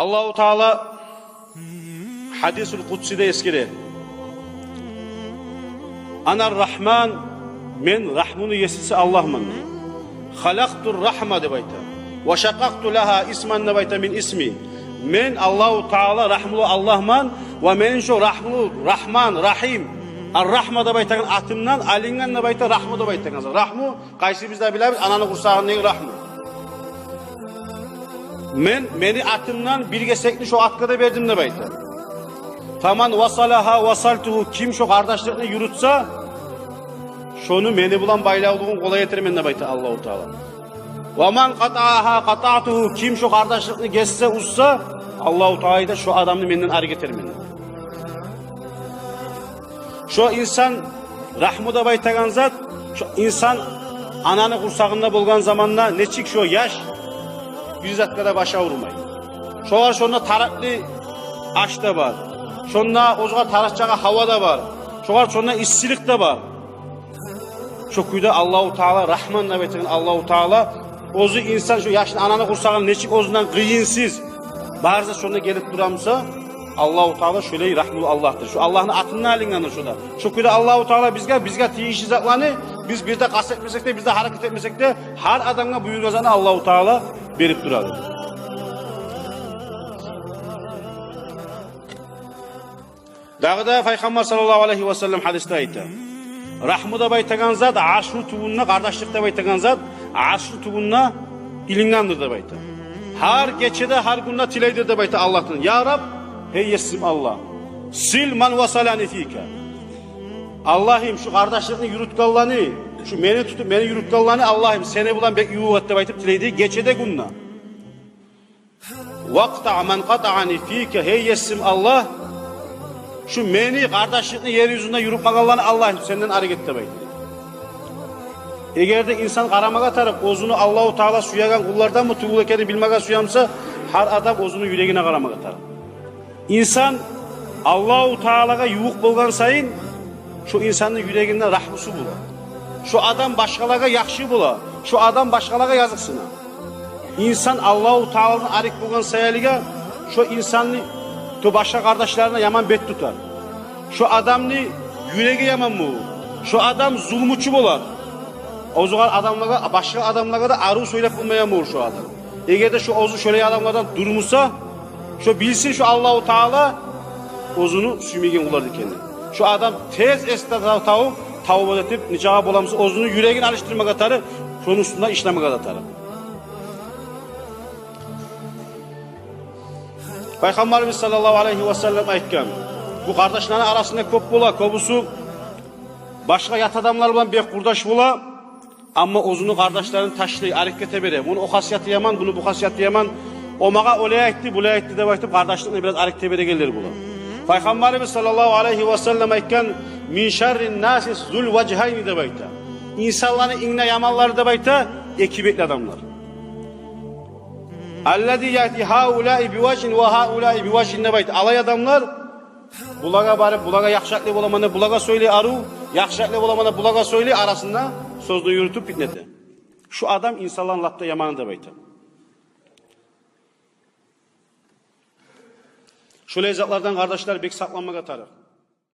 Allahu Teala Hadis-ül Kutsi'de eskiri. Anar Rahman, men rahmunu yesisi Allah'man. Halaktur rahma de bayta. Ve şakaktu laha isman de bayta min ismi. Men Allahu Teala rahmulu Allah'man ve men şu rahmulu Rahman, Rahim. Ar-Rahma da baytagın atımdan alingan da bayta rahmu da baytagın. Rahmu qaysi bizde bilemiz ananı kursağının rahmu. Meni atımdan bilgesekli şu atkada verdim de bayta. Faman vasalaha vasaltuhu, kim şu kardeşliğini yürütse şunu meni bulan baylağılığın kolay getirmen de bayta Allahu Teala. Vaman qata'aha qata'tuhu, kim şu kardeşliğini geçse uzsa Allahu Teala da şu adamını menden arı getirmen. Şu insan rahmu da baytagan zat, şu insan ananı kursağında bulgan zamanla neçik şu yaş bir zatkada başa vurmayın. Şu var şunda taraklı aş da var. Şunda ozuğa tarakçağa hava da var. Şu var şunda işçilik de var. Şu kuyda Allahu Teala Rahman da baytagan Allahu Teala ozu insan şu yaşlı ananı kursağın neçik ozundan kıyınsız barza şunda gelip duramsa Allahu Teala şöyle rahmul Allah'tır. Şu Allah'ın atını alinganır şurada. Şu kuyda Allahu Teala bizge tiyişi zatlarını biz bir de kastetmesek de biz de hareket etmesek de her adamga buyurgazanı Allahu Teala verip duradı. Dağda Peygamber sallallahu aleyhi ve sellem hadiste aytı. Rahmuda baytagan zat aşru tubunna kardeşlikte baytagan zat aşru tubunna ilingandır da bayta. Her geçede her günde tileydir de bayta Allah'tan. Ya Rab hey yesim Allah. Sil man vasalani fike. Allah'ım şu kardeşliğini yürütkallanı, şu beni tutup beni yürütkallanı Allah'ım seni bulan bek yuvat da baytıp tileydi geçede günna. Vakta man qata'ani fike hey yesim Allah. Şu beni kardeşliğini yeryüzünde yürütmakallanı Allah'ım senden hareket de baytı. Eğer de insan karamaga tarıp ozunu Allahu Teala suyagan kullardan mı tuğul ekeni bilmege suyamsa her adam ozunu yüreğine karamaga tarıp. İnsan Allahu Teala'ga yuvuk bolgan sayın şu insanın yüreğinden rahmusu bula. Şu adam başkalarga yakşı bula. Şu adam başkalarga yazıksına. İnsan Allahu Teala'nın arik bolgan sayaliga şu insanı to başka kardeşlerine yaman bet tutar. Şu adamını yüreği yaman mı? Şu adam zulmuçu bolar. O zaman adamlara, başka adamlara da arı söylep bulmaya mı şu adam? Eğer de şu ozu şöyle adamlardan durmuşsa, şu bilsin şu Allahu Teala ozunu sümegen ulardı kendi. Şu adam tez esnada tavuk edip nicaha bolamsa ozunu yüreğini alıştırmak atarı, şunun üstünde işlemek atarı. Peygamberimiz sallallahu aleyhi ve sellem aytkan. Bu kardeşlerin arasında köp bola, kobusu başka yat adamlar bir kurdaş bola. Ama ozunu kardeşlerin taşlığı harekete bere. Bunu o hasiyatı yaman, bunu bu hasiyatı yaman. Omaga olaya etti, bulaya etti de baktıp kardeşliğine biraz harekete bere gelir bula. Peygamberimiz sallallahu aleyhi ve sellem aytkan min şerrin nasis zul vechayni de bayta. İnsanların inne yamanları da bayta ekibetli adamlar. Allezî yati haulâi bivajin ve haulâi bivajin de bayta. Alay adamlar bulaga barıp bulaga yakşaklı bulamana bulaga söyle aru, yakşaklı bulamana bulaga söyle arasında sözünü yürütüp bitnedi. Şu adam insanların lapta yamanı da bayta. Şu lezzetlerden kardeşler bek saklanmak atarı.